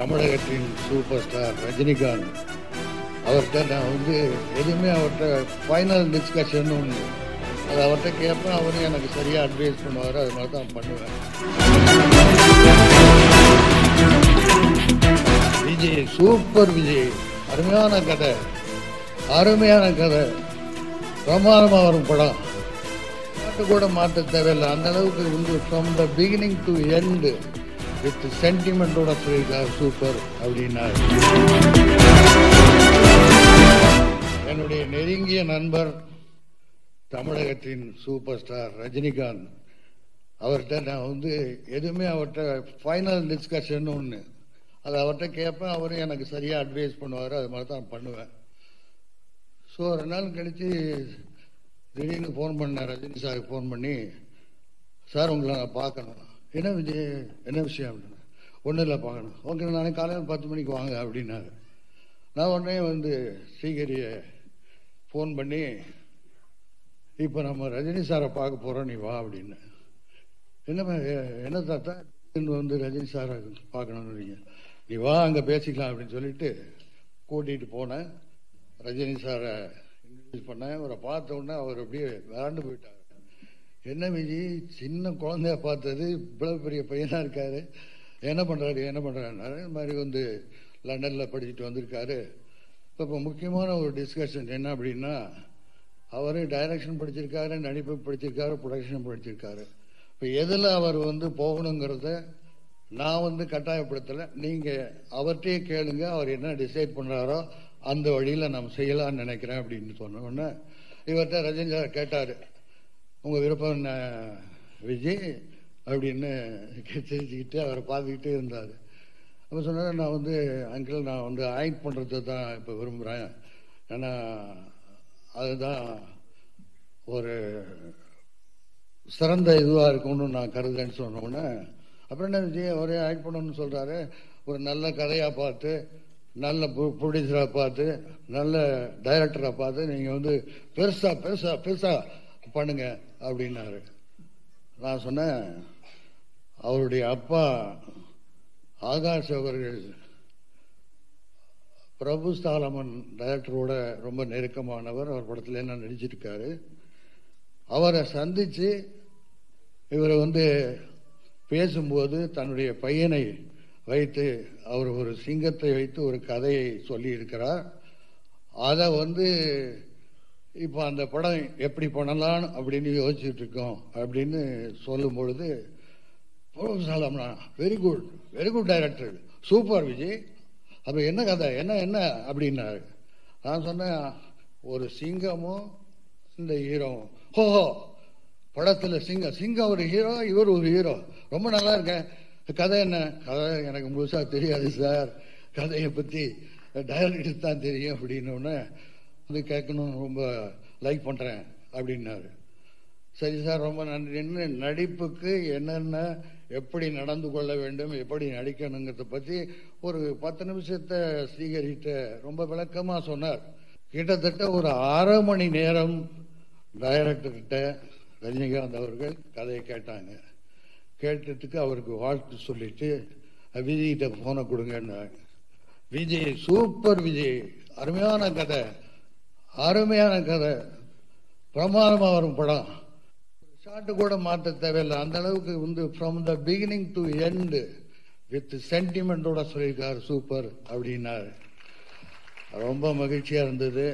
தமிழகத்தின் super star Rajinikanth அவர்கிட்ட நான் எதுவுமே அவர்கிட்ட ஃபைனல் டிஸ்கஷன் ஒன்று அது அவர்கிட்ட கேட்பேன். அவரும் எனக்கு சரியாக அட்வைஸ் பண்ணுவார். அது மாதிரி தான் பண்ணுவேன். விஜய் சூப்பர் விஜய், அருமையான கதை, பிரமாதமாக வரும் படம். பாட்டு கூட மாற்ற தேவையில்லை. அந்த அளவுக்கு from the beginning to end with சென்டிமெண்டோட சொல்லியிருக்கார் சூப்பர் அப்படின்னாரு. என்னுடைய நெருங்கிய நண்பர் தமிழகத்தின் சூப்பர் ஸ்டார் ரஜினிகாந்த் அவர்கிட்ட நான் எதுவுமே அவர்கிட்ட ஃபைனல் டிஸ்கஷன் ஒன்று அது அவர்கிட்ட கேட்பேன். அவரும் எனக்கு சரியாக அட்வைஸ் பண்ணுவார். அது மாதிரி தான் பண்ணுவேன். ஸோ 2 நாள் கழித்து திடீர்னு ஃபோன் பண்ணேன். ரஜினி சாருக்கு ஃபோன் பண்ணி, சார் உங்களை நான் பார்க்கணும். என்ன விஜய், என்ன விஷயம் அப்படின்னா, ஒன்றும் இல்லை பார்க்கணும். ஓகே, நாளைக்கு காலையில் 10 மணிக்கு வாங்க அப்படின்னாரு. நான் உடனே ஸ்ரீகரியை ஃபோன் பண்ணி, இப்போ நம்ம ரஜினி சாரை பார்க்க போகிறோம், நீ வா அப்படின்னு. என்ன தாத்தா ரஜினி சாரை பார்க்கணுன்னு, நீ வா அங்கே பேசிக்கலாம் அப்படின்னு சொல்லிட்டு கூட்டிகிட்டு போனேன். ரஜினி சாரை இன்ட்ரடியூஸ் பண்ணேன். அவரை பார்த்த உடனே அவர் அப்படியே விளாண்டு போயிட்டார். என்ன விஜய், சின்ன குழந்தைய பார்த்தது, இவ்வளோ பெரிய பையனாக இருக்காரு, என்ன பண்ணுறாரு இந்த மாதிரி லண்டனில் படிச்சுட்டு வந்திருக்காரு. இப்போ முக்கியமான ஒரு டிஸ்கஷன் என்ன அப்படின்னா, அவர் டைரக்ஷன் படிச்சிருக்காரு, நடிப்பு படிச்சிருக்காரு, ப்ரொடக்ஷன் படிச்சிருக்காரு. இப்போ எதில் அவர் போகணுங்கிறத நான் கட்டாயப்படுத்தலை. நீங்கள் அவர்கிட்டயே கேளுங்க, அவர் என்ன டிசைட் பண்ணுறாரோ அந்த வழியில் நம்ம செய்யலாம்னு நினைக்கிறேன் அப்படின்னு சொன்ன உடனே இவர்கிட்ட ரஜினி சார் கேட்டார், உங்கள் விருப்பம் என்ன விஜய் அப்படின்னு தெரிஞ்சுக்கிட்டு அவரை பார்த்துக்கிட்டே இருந்தார். அப்போ சொன்னார், நான் அங்கிள் நான் ஆக்ட் பண்ணுறது தான் இப்போ விரும்புகிறேன், ஏன்னா அதுதான் ஒரு சிறந்த இதுவாக இருக்கும்னு நான் கருதுன்னு சொன்னோன்னே, அப்புறம் என்ன விஜய் அவரே ஆக்ட் பண்ணணும்னு சொல்கிறாரு, ஒரு நல்ல கதையாக பார்த்து, நல்ல ப்ரொடியூசராக பார்த்து, நல்ல டைரக்டராக பார்த்து நீங்கள் பெருசாக பண்ணுங்க அப்படின்னாரு. நான் சொன்னேன், அவருடைய அப்பா ஆகாஷ் அவர்கள் பிரபு ஸ்தாலமன் டைரக்டரோட ரொம்ப நெருக்கமானவர். அவர் படத்தில் என்ன நடிச்சிருக்காரு. அவரை சந்தித்து இவர் பேசும்போது தன்னுடைய பையனை வைத்து அவர் ஒரு சிங்கத்தை வைத்து ஒரு கதையை சொல்லியிருக்கிறார். அதை இப்போ அந்த படம் எப்படி பண்ணலாம் அப்படின்னு யோசிச்சுட்டு இருக்கோம் அப்படின்னு சொல்லும் பொழுது, very good director, super Vijay, அப்போ என்ன கதை, என்ன அப்படின்னாரு. நான் சொன்னேன், ஒரு சிங்கமும் இந்த ஹீரோவும், ஹோஹோ படத்தில் சிங்கம் ஒரு ஹீரோ, இவர் ஒரு ஹீரோ, ரொம்ப நல்லா இருக்கேன். கதை என்ன? கதை எனக்கு முழுசாக தெரியாது சார், கதையை பற்றி டைரக்டர் தான் தெரியும் அப்படின்னோடனே கேட்கணும்னு ரொம்ப லைக் பண்ணுறேன் அப்படின்னாரு. சரி சார், ரொம்ப நன்றி. நடிப்புக்கு என்னென்ன எப்படி நடந்து கொள்ள வேண்டும், எப்படி நடிக்கணுங்கிறத பற்றி ஒரு 10 நிமிஷத்தை ஸ்ரீகரிட்ட ரொம்ப விளக்கமாக சொன்னார். கிட்டத்தட்ட ஒரு 1/2 மணி நேரம் டைரக்டர்கிட்ட ரஜினிகாந்த் அவர்கள் கதையை கேட்டாங்க. கேட்டதுக்கு அவருக்கு வாழ்த்து சொல்லிட்டு விஜய்கிட்ட ஃபோனை கொடுங்கன்னாங்க. விஜய் சூப்பர் விஜய், அருமையான கதை, பிரமாதமாக வரும் படம். ஷாட்டு கூட மாற்ற தேவையில்லை. அந்த அளவுக்கு from the beginning to end with சென்டிமெண்டோட சொல்லியிருக்கார் சூப்பர் அப்படின்னாரு. ரொம்ப மகிழ்ச்சியாக இருந்தது.